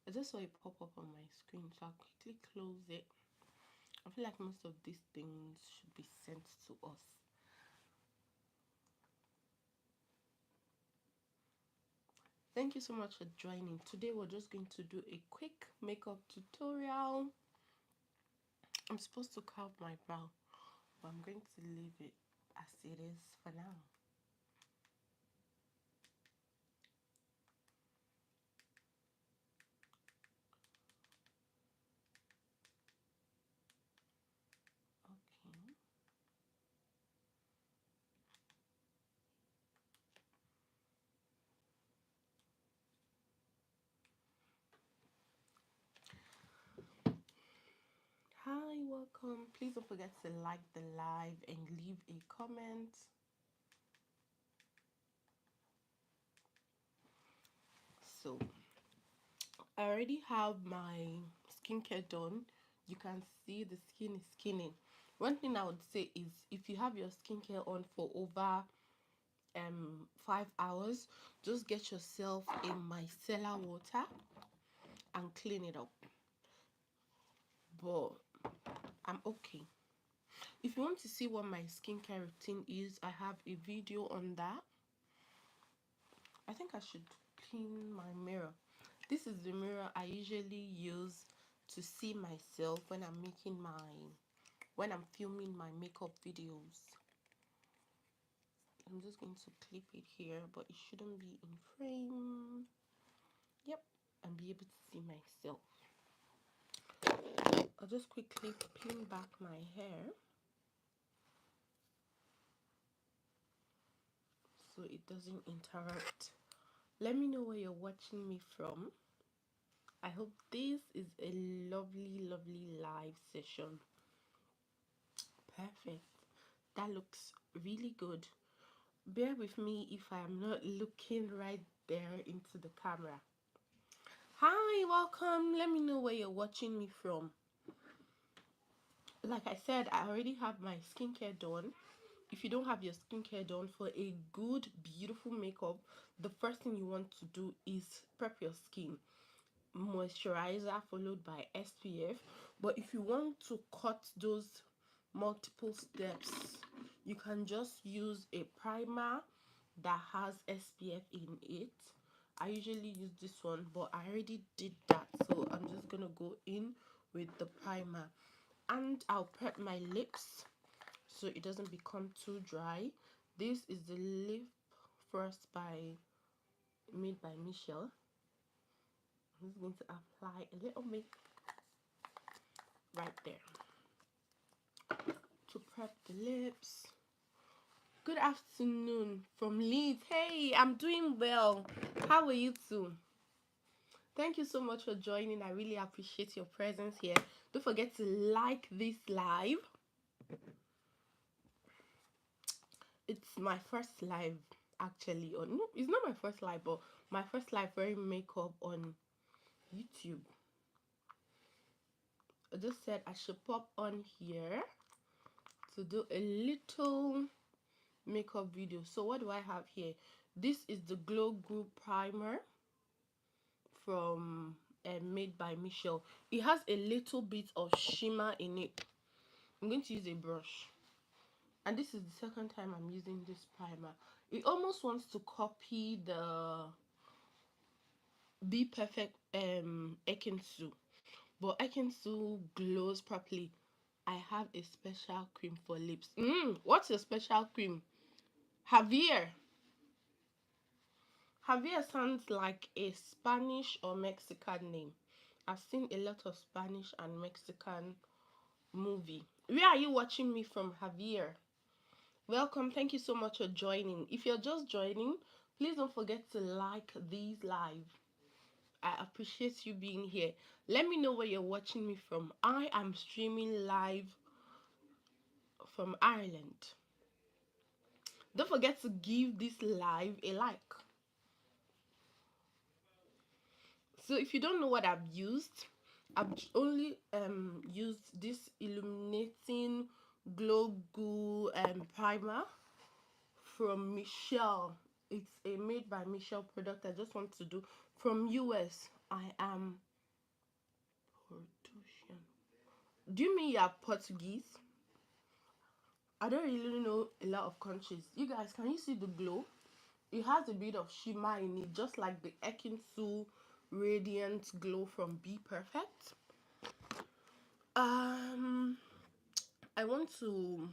I just saw it pop up on my screen, so I'll quickly close it. I feel like most of these things should be sent to us. Thank you so much for joining. Today we're just going to do a quick makeup tutorial. I'm supposed to curve my brow, but I'm going to leave it as it is for now. Okay. Hi, welcome. Please don't forget to like the live and leave a comment. So, I already have my skincare done. You can see the skin is skinning. One thing I would say is if you have your skincare on for over 5 hours, just get yourself a micellar water and clean it up. But I'm okay. If you want to see what my skincare routine is, I have a video on that. I think I should clean my mirror. This is the mirror I usually use to see myself when I'm filming my makeup videos. I'm just going to clip it here, but it shouldn't be in frame. Yep, and be able to see myself. I'll just quickly pin back my hair so it doesn't interrupt. Let me know where you're watching me from. I hope this is a lovely, lovely live session. Perfect. That looks really good. Bear with me if I'm not looking right there into the camera. Hi, welcome. Let me know where you're watching me from. Like I said, I already have my skincare done. If you don't have your skincare done for a good, beautiful makeup, the first thing you want to do is prep your skin. Moisturizer followed by SPF. But if you want to cut those multiple steps, you can just use a primer that has SPF in it. I usually use this one, but I already did that, so I'm just gonna go in with the primer. And I'll prep my lips so it doesn't become too dry. This is the Lip First by made by Michelle. I'm just going to apply a little bit right there to prep the lips. Good afternoon from Leeds. Hey, I'm doing well. How are you too? Thank you so much for joining. I really appreciate your presence here. Don't forget to like this live. It's my first live actually on, no, it's not my first live, but my first live wearing makeup on YouTube. I just said I should pop on here to do a little makeup video. So what do I have here? This is the Glow Group primer from made by Michelle. It has a little bit of shimmer in it. I'm going to use a brush, and this is the second time I'm using this primer. It almost wants to copy the Be Perfect Ekinsu, but Ekinsu glows properly. I have a special cream for lips. What's your special cream? Javier. Javier sounds like a Spanish or Mexican name. I've seen a lot of Spanish and Mexican movie. Where are you watching me from, Javier? Welcome. Thank you so much for joining. If you're just joining, please don't forget to like these live. I appreciate you being here. Let me know where you're watching me from. I am streaming live from Ireland. Don't forget to give this live a like. So if you don't know what I've only used this illuminating glow goo primer from Michelle. It's a made by Michelle product. I just want to do from US. I am Portuguese. Do you mean you're Portuguese? I don't really know a lot of countries. You guys, can you see the glow? It has a bit of shimmer in it, just like the Ekinsu Radiant Glow from Be Perfect. Um, I want to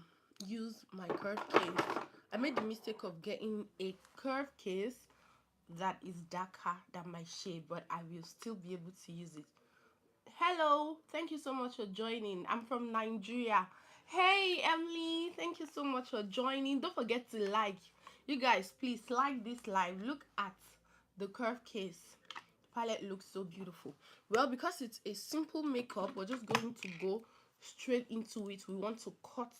use my curve case. I made the mistake of getting a curve case that is darker than my shade, but I will still be able to use it. Hello, thank you so much for joining. I'm from Nigeria. Hey Emily, thank you so much for joining. Don't forget to like. You guys, please like this live. Look at the curve case. Palette looks so beautiful. Well, because it's a simple makeup, we're just going to go straight into it. We want to cut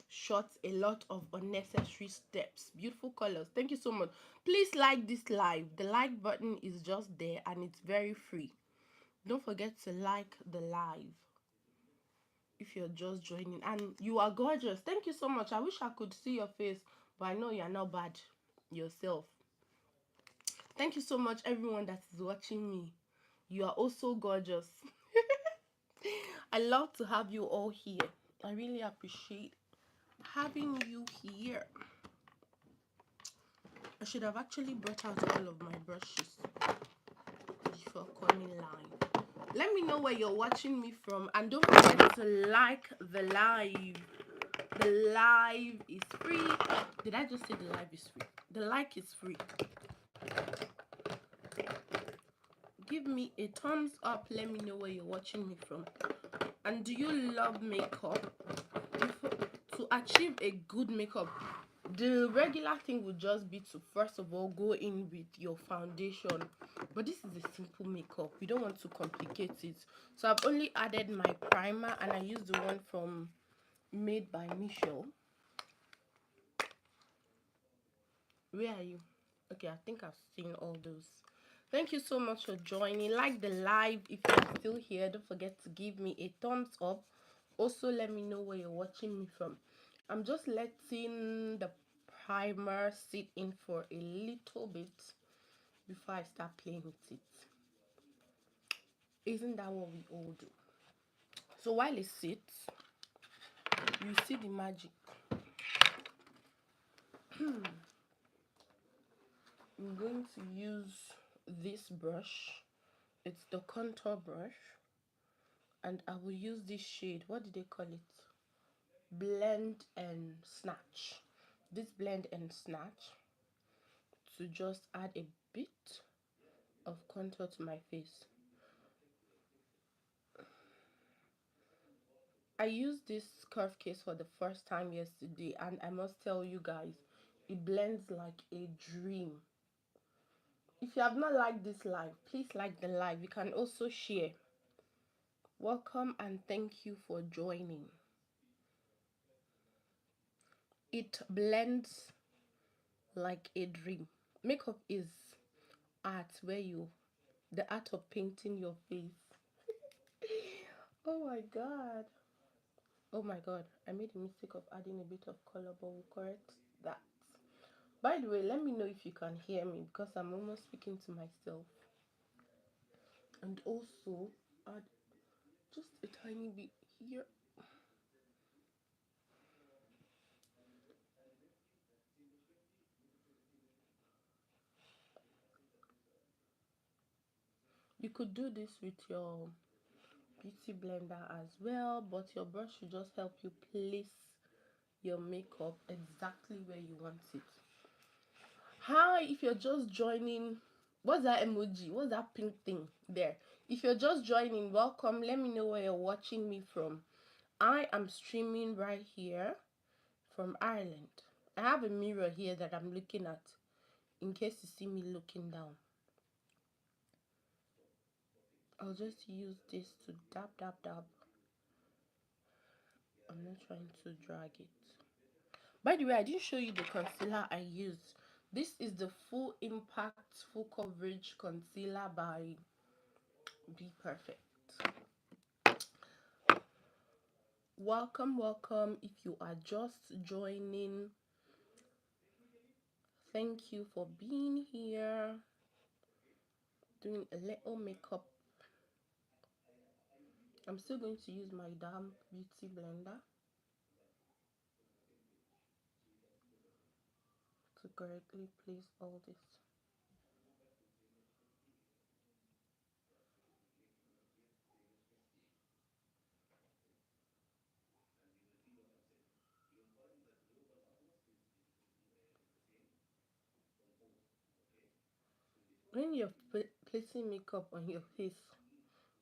short a lot of unnecessary steps. Beautiful colors. Thank you so much. Please like this live. The like button is just there and it's very free. Don't forget to like the live if you're just joining. And you are gorgeous. Thank you so much. I wish I could see your face, but I know you're not bad yourself. Thank you so much, everyone that is watching me. You are also gorgeous. I love to have you all here. I really appreciate having you here. I should have actually brought out all of my brushes before coming live. Let me know where you're watching me from, and don't forget to like the live. The live is free. Did I just say the live is free? The like is free. Give me a thumbs up. Let me know where you're watching me from. And do you love makeup? To achieve a good makeup, the regular thing would just be to first of all go in with your foundation, but this is a simple makeup. We don't want to complicate it, so I've only added my primer, and I use the one from Made by Michelle. Where are you? Okay, I think I've seen all those. Thank you so much for joining. Like the live if you're still here. Don't forget to give me a thumbs up. Also, let me know where you're watching me from. I'm just letting the primer sit in for a little bit before I start playing with it. Isn't that what we all do? So while it sits, you see the magic. I'm going to use this brush. It's the contour brush, and I will use this shade. What did they call it? Blend and Snatch. This Blend and Snatch to just add a bit of contour to my face. I used this curve case for the first time yesterday, and I must tell you guys, it blends like a dream. If you have not liked this live, please like the live. You can also share. Welcome and thank you for joining. It blends like a dream. Makeup is art, the art of painting your face. Oh my god. Oh my god, I made a mistake of adding a bit of color, but we'll correct that. By the way, let me know if you can hear me, because I'm almost speaking to myself. And also add just a tiny bit here. You could do this with your beauty blender as well, but your brush should just help you place your makeup exactly where you want it. Hi, if you're just joining, what's that emoji? What's that pink thing there? If you're just joining, welcome. Let me know where you're watching me from. I am streaming right here from Ireland. I have a mirror here that I'm looking at in case you see me looking down. I'll just use this to dab, dab, dab. I'm not trying to drag it. By the way, I didn't show you the concealer I used. This is the Full Impact Full Coverage Concealer by Be Perfect. Welcome, welcome. If you are just joining, thank you for being here. Doing a little makeup I'm still going to use my damp beauty blender to correctly place all this. When you're placing makeup on your face,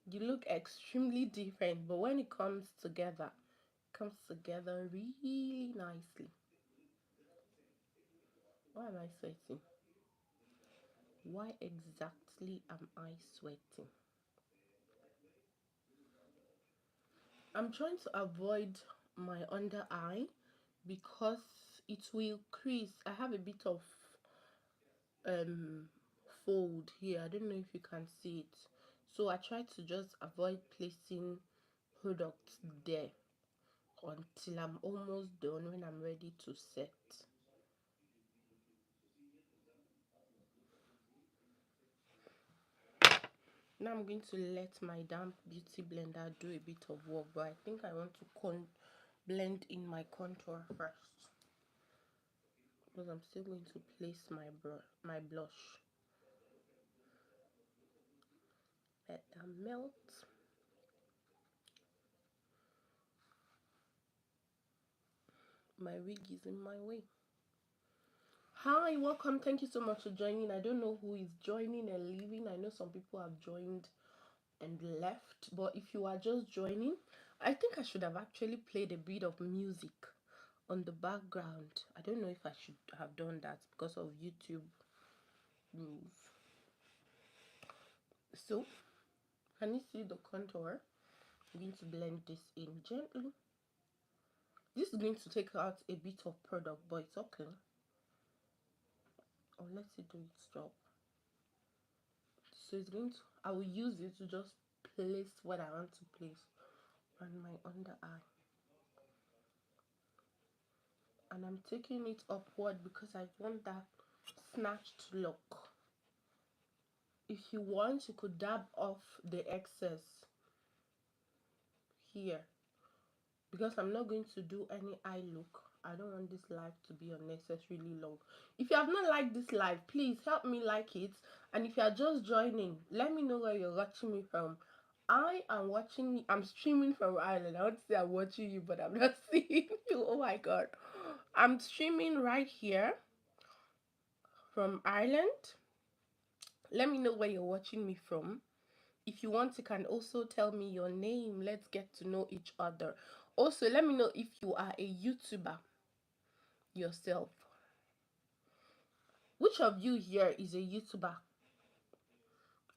you look extremely different, but when it comes together, really nicely. Why am I sweating? Why exactly am I sweating? I'm trying to avoid my under eye because it will crease. I have a bit of um fold here. I don't know if you can see it. So I try to just avoid placing products there until I'm almost done, when I'm ready to set. Now I'm going to let my damp beauty blender do a bit of work, but I think I want to blend in my contour first, because I'm still going to place my blush. Let that melt. My wig is in my way. Hi, welcome. Thank you so much for joining. I don't know who is joining and leaving. I know some people have joined and left, but if you are just joining, I think I should have actually played a bit of music on the background. I don't know if I should have done that because of YouTube rules. So, can you see the contour? I'm going to blend this in gently. This is going to take out a bit of product, but it's okay. Or let it do its job. So it's going to, I will use it to just place what I want to place on my under eye. And I'm taking it upward because I want that snatched look. If you want, you could dab off the excess here, because I'm not going to do any eye look. I don't want this live to be unnecessarily long. If you have not liked this live, please help me like it. And if you are just joining, let me know where you're watching me from. I'm streaming from Ireland. I want to say I'm watching you, but I'm not seeing you. Oh my god. I'm streaming right here from Ireland. Let me know where you're watching me from. If you want, you can also tell me your name. Let's get to know each other. Also, let me know if you are a YouTuber yourself. Which of you here is a YouTuber?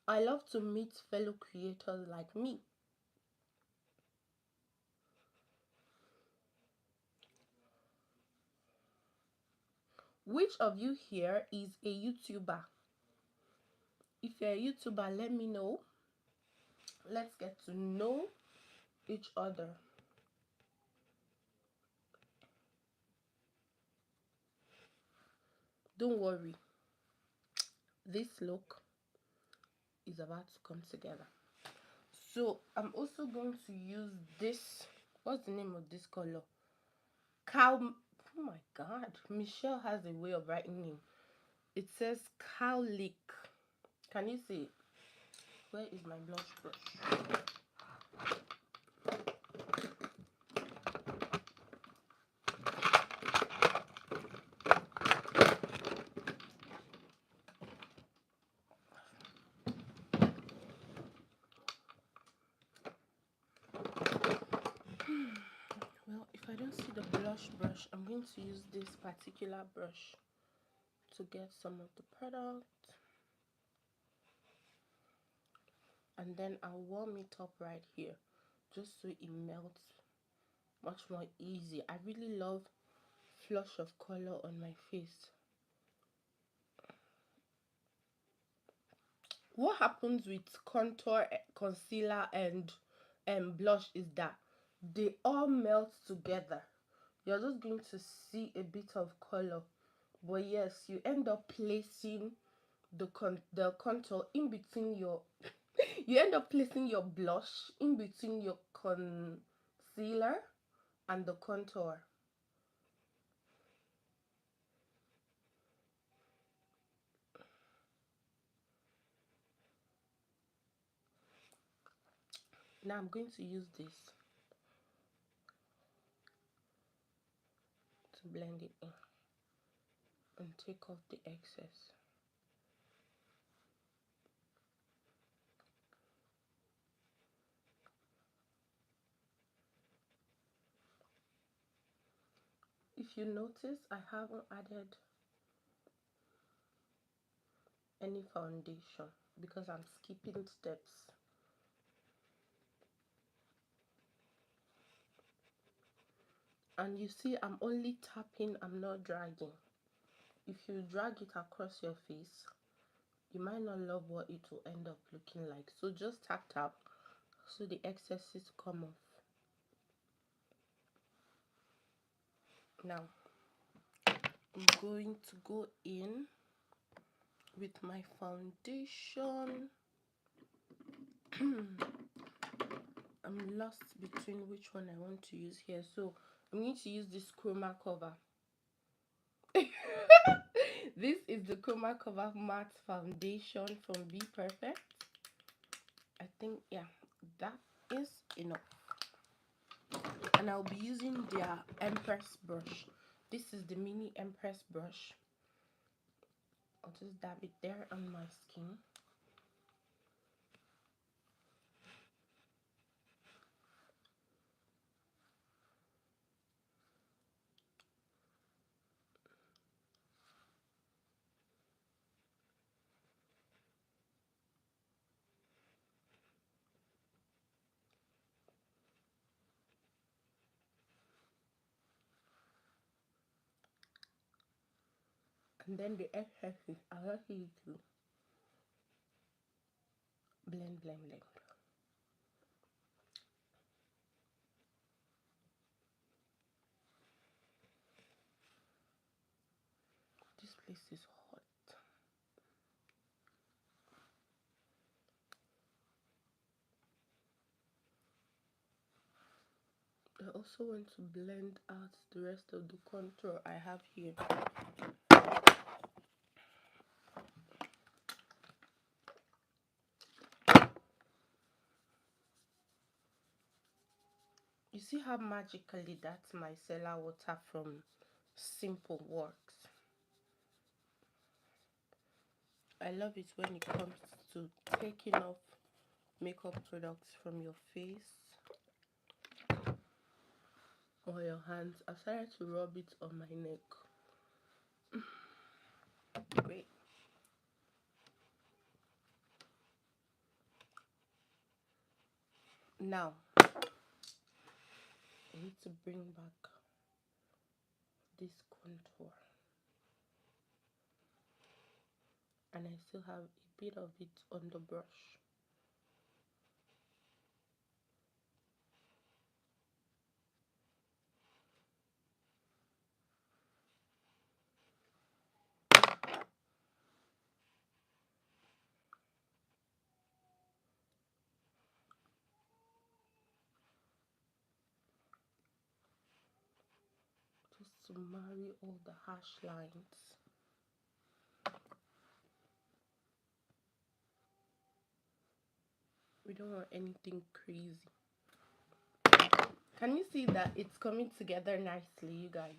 I love to meet fellow creators like me. Which of you here is a YouTuber? If you're a YouTuber, let me know. Let's get to know each other. Don't worry. This look is about to come together. So I'm also going to use this. What's the name of this color? Cow. Oh my god. Michelle has a way of writing name. It says cowlick. Can you see it? Where is my blush brush? Well, if I don't see the blush brush, I'm going to use this particular brush to get some of the product. And then I'll warm it up right here, just so it melts much more easy. I really love flush of color on my face. What happens with contour, concealer, and blush is that they all melt together. You're just going to see a bit of color, but yes, you end up placing the contour in between your You end up placing your blush in between your concealer and the contour. Now I'm going to use this to blend it in and take off the excess. If you notice, I haven't added any foundation because I'm skipping steps. And you see, I'm only tapping, I'm not dragging. If you drag it across your face, you might not love what it will end up looking like. So just tap tap so the excesses come off. Now I'm going to go in with my foundation. I'm lost between which one I want to use here, so I'm going to use this Chroma Cover. This is the Chroma Cover matte foundation from Be Perfect. I think, yeah, that is enough. And I'll be using their Empress brush. This is the mini Empress brush. I'll just dab it there on my skin. And then the excesses, I'll let you to blend, blend, blend. This place is hot. I also want to blend out the rest of the contour I have here. You see how magically that's micellar water from Simple works. I love it when it comes to taking off makeup products from your face or your hands. I started to rub it on my neck. Great. Now, I need to bring back this contour. And I still have a bit of it on the brush. Just to marry all the harsh lines. We don't want anything crazy. Can you see that it's coming together nicely, you guys?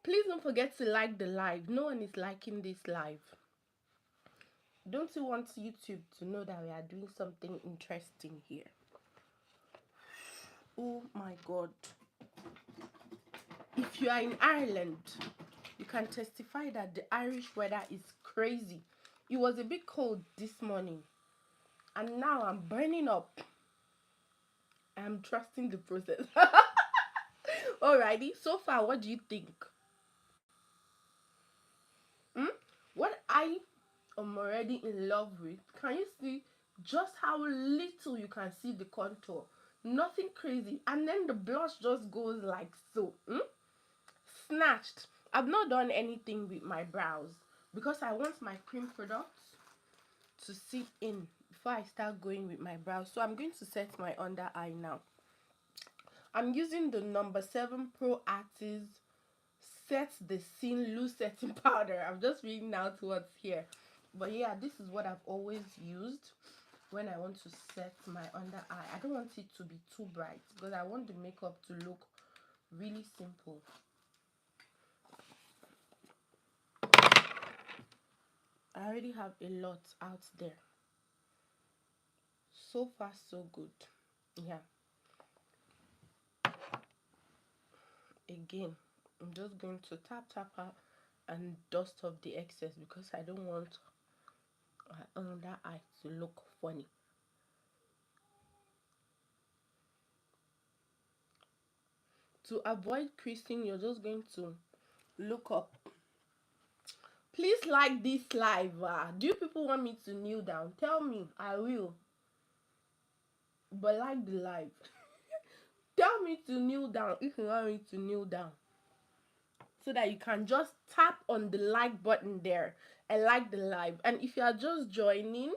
Please don't forget to like the live. No one is liking this live. Don't you want YouTube to know that we are doing something interesting here? Oh my God. If you are in Ireland, you can testify that the Irish weather is crazy. It was a bit cold this morning, and now I'm burning up. I'm trusting the process. Alrighty, so far, what do you think? Hmm? What I am already in love with, can you see just how little you can see the contour? Nothing crazy, and then the blush just goes like so. Snatched. I've not done anything with my brows. because I want my cream products to sit in before I start going with my brows. So I'm going to set my under eye now. I'm using the number 7 Pro Artist Set the Scene Loose Setting Powder. I'm just reading out what's here. But yeah, this is what I've always used when I want to set my under eye. I don't want it to be too bright because I want the makeup to look really simple. I already have a lot out there. So far, so good. Yeah. Again, I'm just going to tap out and dust off the excess because I don't want my under eye to look funny. To avoid creasing, you're just going to look up. Please like this live. Do you people want me to kneel down? Tell me, I will. But like the live. Tell me to kneel down if you want me to kneel down, so that you can just tap on the like button there and like the live. And if you are just joining,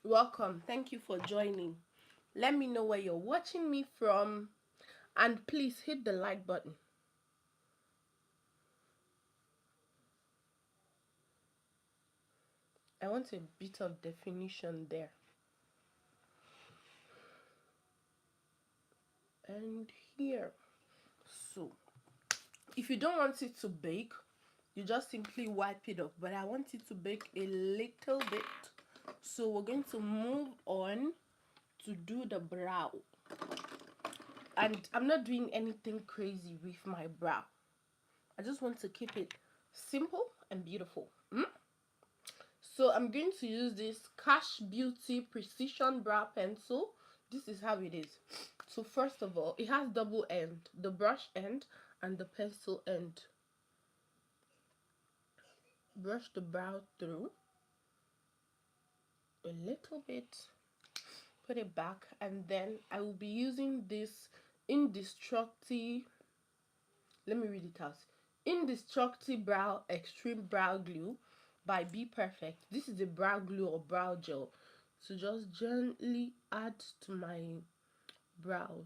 welcome. Thank you for joining. Let me know where you're watching me from, and please hit the like button. I want a bit of definition there. And here. So if you don't want it to bake, you just simply wipe it off. But I want it to bake a little bit. So we're going to move on to do the brow. And I'm not doing anything crazy with my brow. I just want to keep it simple and beautiful. So I'm going to use this Cash Beauty Precision Brow Pencil. This is how it is. So first of all, it has double end, the brush end and the pencil end. Brush the brow through a little bit, put it back, and then I will be using this Indestructible, let me read it out, Indestructible Brow Extreme Brow Glue by Be Perfect. This is a brow glue or brow gel. So just gently add to my brow.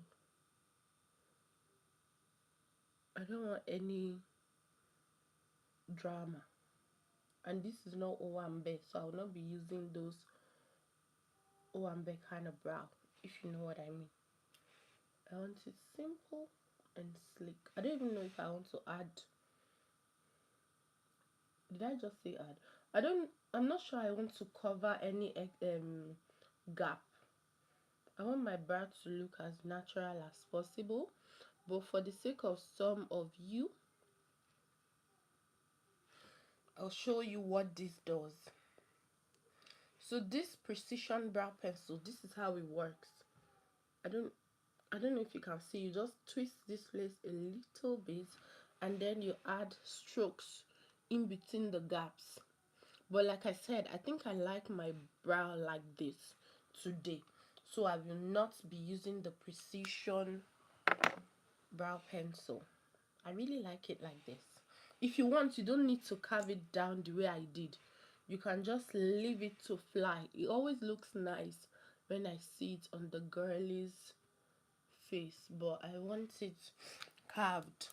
I don't want any drama. And this is not Owambe, so I will not be using those Owambe kind of brow, if you know what I mean. I want it simple and slick. I don't even know if I want to add. Did I just say add? I'm not sure I want to cover any gap. I want my brow to look as natural as possible. But for the sake of some of you, I'll show you what this does. So this precision brow pencil, this is how it works. I don't know if you can see. You just twist this place a little bit and then you add strokes in between the gaps. But like I said, I think I like my brow like this today, so I will not be using the precision brow pencil. I really like it like this. If you want, you don't need to carve it down the way I did. You can just leave it to fly. It always looks nice when I see it on the girlie's face, but I want it carved.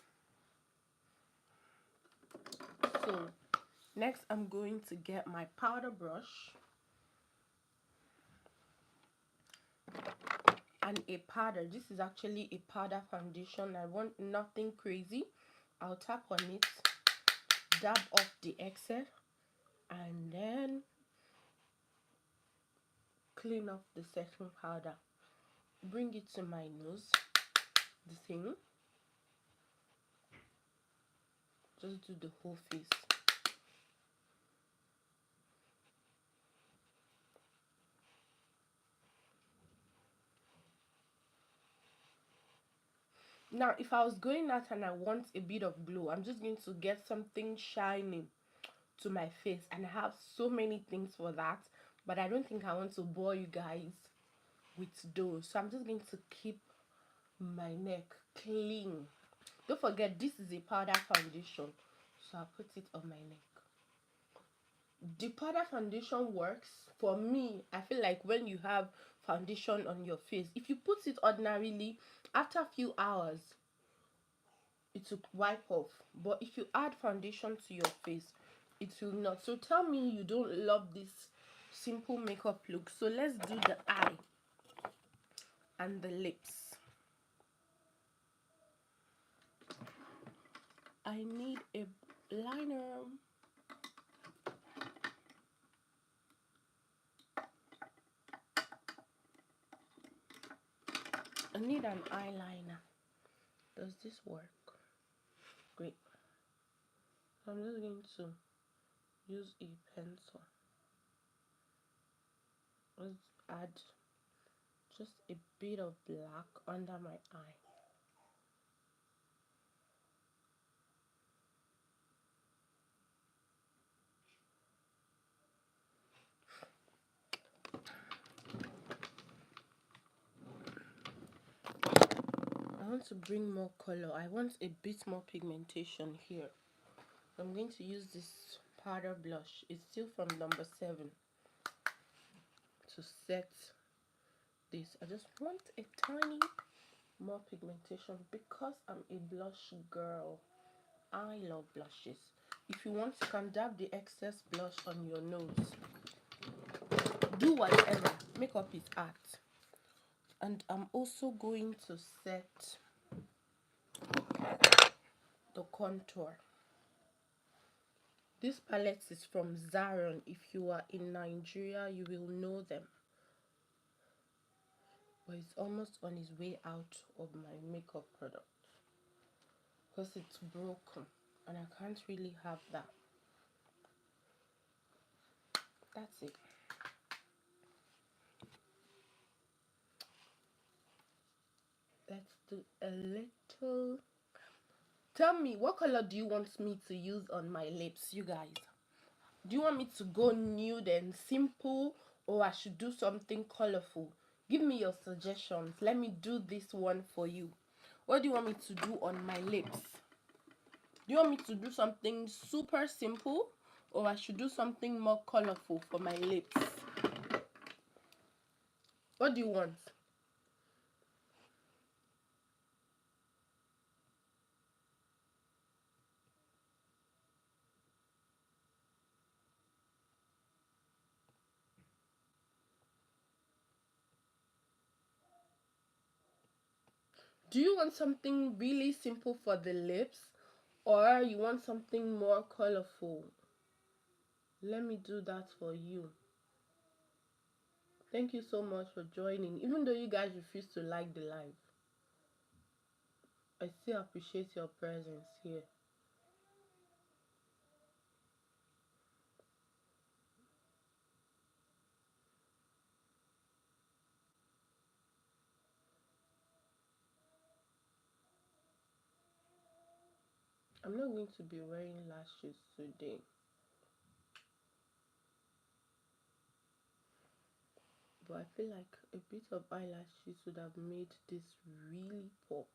So next I'm going to get my powder brush and a powder. This is actually a powder foundation. I want nothing crazy. I'll tap on it, dab off the excess, and then clean off the setting powder. Bring it to my nose, the thing. Just do the whole face. Now, if I was going out and I want a bit of glow, I'm just going to get something shiny to my face, and I have so many things for that, but I don't think I want to bore you guys with those. So I'm just going to keep my neck clean. Don't forget, this is a powder foundation, so I'll put it on my neck. The powder foundation works for me. I feel like when you have foundation on your face, if you put it ordinarily, after a few hours it will wipe off, but if you add foundation to your face, it will not. So tell me you don't love this simple makeup look. So let's do the eye and the lips. I need a liner. I need an eyeliner. Does this work? Great. I'm just going to use a pencil. Let's add just a bit of black under my eye. I want to bring more color. I want a bit more pigmentation here. I'm going to use this powder blush. It's still from number 7 to set this. I just want a tiny more pigmentation because I'm a blush girl. I love blushes. If you want, you can dab the excess blush on your nose. Do whatever. Makeup is art. And I'm also going to set the contour. This palette is from Zaron. If you are in Nigeria, you will know them. But it's almost on its way out of my makeup product because it's broken and I can't really have that. That's it. Let's do a little. Tell me, what color do you want me to use on my lips, you guys? Do you want me to go nude and simple, or I should do something colorful? Give me your suggestions. Let me do this one for you. What do you want me to do on my lips? Do you want me to do something super simple, or I should do something more colorful for my lips? What do you want? Do you want something really simple for the lips, or you want something more colorful? Let me do that for you. Thank you so much for joining. Even though you guys refuse to like the live, I still appreciate your presence here. I'm not going to be wearing lashes today, but I feel like a bit of eyelashes would have made this really pop.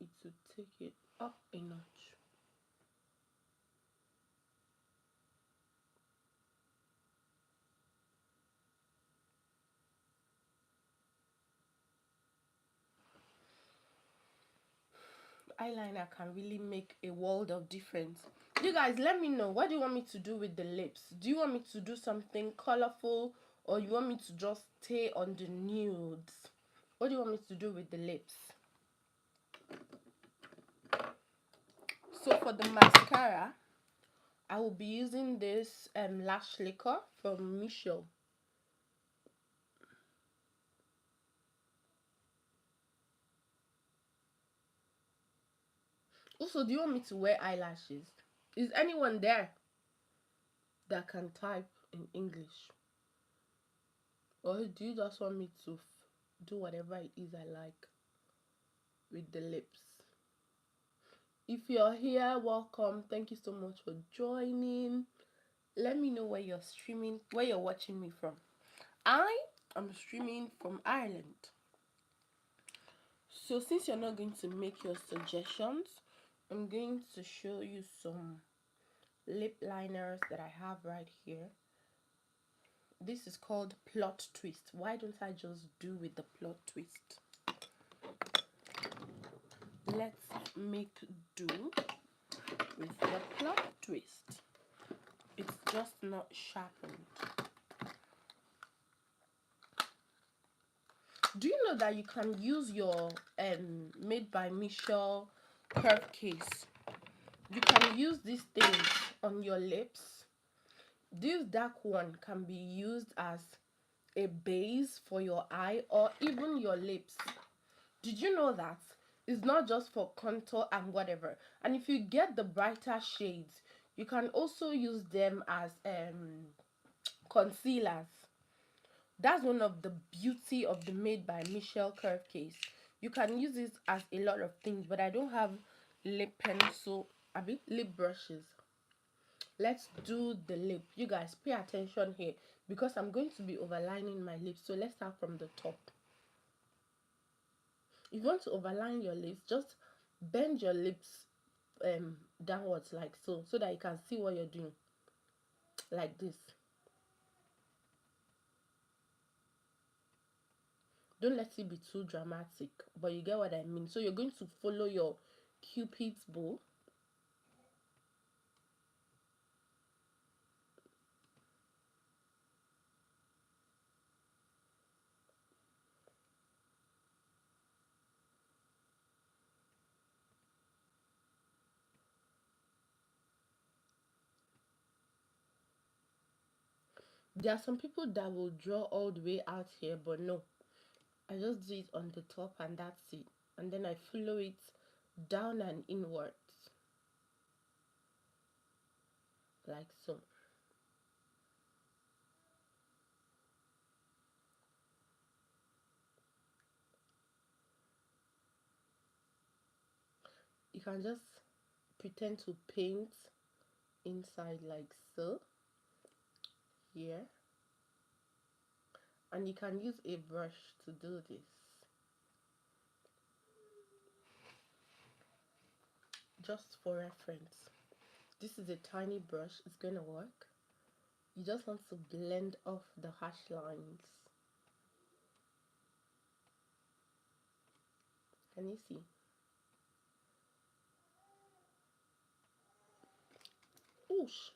It would take it up a notch. Eyeliner can really make a world of difference. You guys, let me know, what do you want me to do with the lips? Do you want me to do something colorful, or you want me to just stay on the nudes? What do you want me to do with the lips? So for the mascara, I will be using this lash liquor from Michelle. Also, do you want me to wear eyelashes? Is anyone there that can type in English? Or do you just want me to do whatever it is I like with the lips? If you're here, welcome. Thank you so much for joining. Let me know where you're streaming, where you're watching me from. I am streaming from Ireland. So since you're not going to make your suggestions, I'm going to show you some lip liners that I have right here. This is called Plot Twist. Why don't I just do with the plot twist? Let's make do with the plot twist. It's just not sharpened. Do you know that you can use your Made by Michelle curve case? You can use these things on your lips. This dark one can be used as a base for your eye or even your lips. Did you know that? It's not just for contour and whatever. And if you get the brighter shades, you can also use them as concealers. That's one of the beauty of the Made by Michelle curve case. You can use it as a lot of things, but I don't have lip pencil, lip brushes. Let's do the lip. You guys pay attention here because I'm going to be overlining my lips. So let's start from the top. If you want to overline your lips, just bend your lips downwards like so that you can see what you're doing, like this. Don't let it be too dramatic, but you get what I mean. So you're going to follow your Cupid's bow. There are some people that will draw all the way out here, but no, I just do it on the top and that's it. And then I follow it down and inwards, like so. You can just pretend to paint inside like so, here. And you can use a brush to do this. Just for reference, this is a tiny brush, it's gonna work. You just want to blend off the harsh lines. Can you see? Oosh.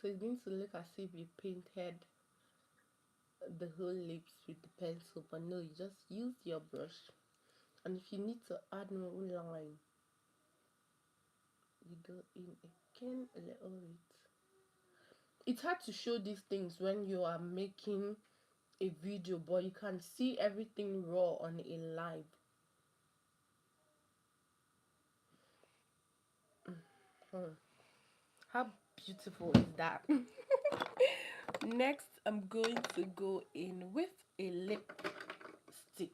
So it's going to look as if you painted the whole lips with the pencil, but no, you just use your brush. And if you need to add more line, you go in again a little bit. It's hard to show these things when you are making a video, but you can see everything raw on a live. How beautiful is that? Next, I'm going to go in with a lipstick.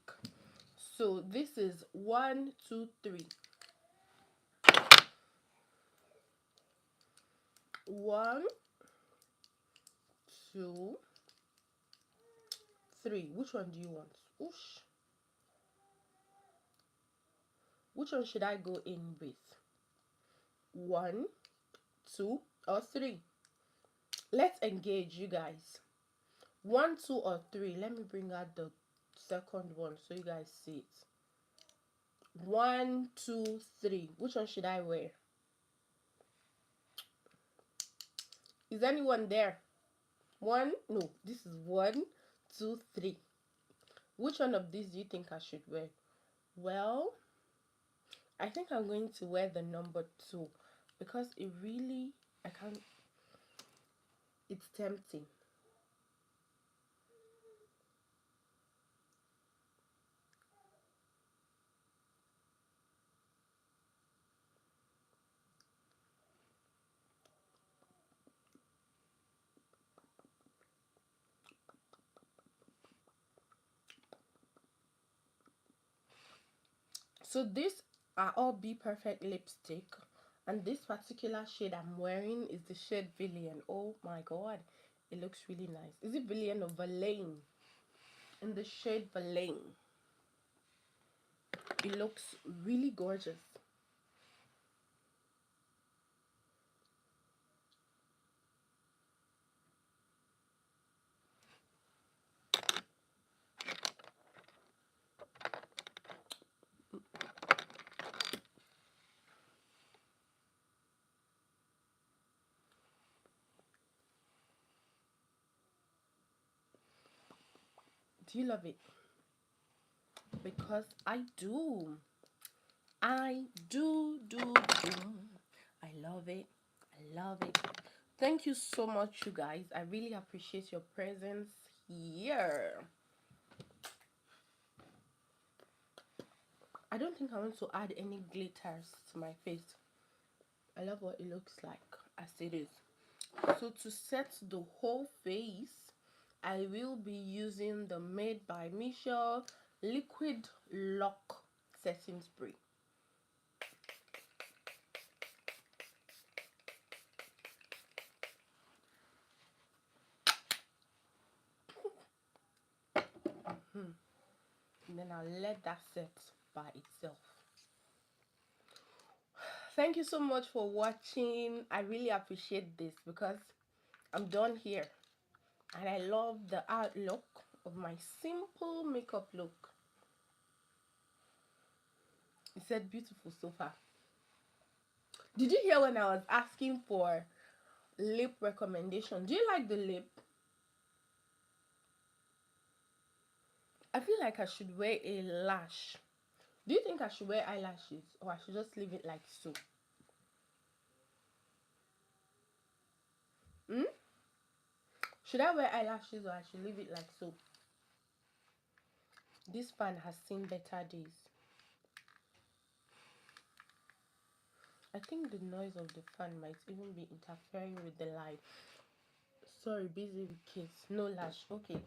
So this is 1, 2, 3. 1, 2, 3. Which one do you want? Oosh. Which one should I go in with? 1, 2, or 3? Let's engage, you guys. 1, 2, or 3. Let me bring out the second one so you guys see it. 1, 2, 3. Which one should I wear? Is anyone there? 1? No, this is 1, 2, 3. Which one of these do you think I should wear? Well, I think I'm going to wear the number 2 because it really, I can't, it's tempting. So these are all Be Perfect lipstick, And this particular shade I'm wearing is the shade Villian. Oh my god, it looks really nice. Is it Villian or Verlaine? In the shade Verlaine. It looks really gorgeous. Do you love it? Because I do. I do. I love it. I love it. Thank you so much, you guys. I really appreciate your presence here. I don't think I want to add any glitters to my face. I love what it looks like as it is. So to set the whole face, I will be using the Made by Michelle Liquid Lock Setting Spray. And then I'll let that set by itself. Thank you so much for watching. I really appreciate this because I'm done here. And I love the outlook of my simple makeup look. It said beautiful so far. Did you hear when I was asking for lip recommendation? Do you like the lip? I feel like I should wear a lash. Do you think I should wear eyelashes or I should just leave it like so? Hmm? Should I wear eyelashes or I should leave it like so? This fan has seen better days. I think the noise of the fan might even be interfering with the light. Sorry, busy with kids. No lash. Okay.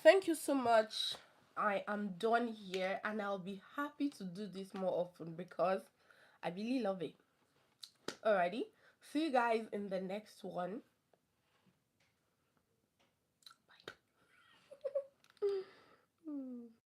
Thank you so much. I am done here and I'll be happy to do this more often because I really love it. Alrighty. See you guys in the next one. Bye.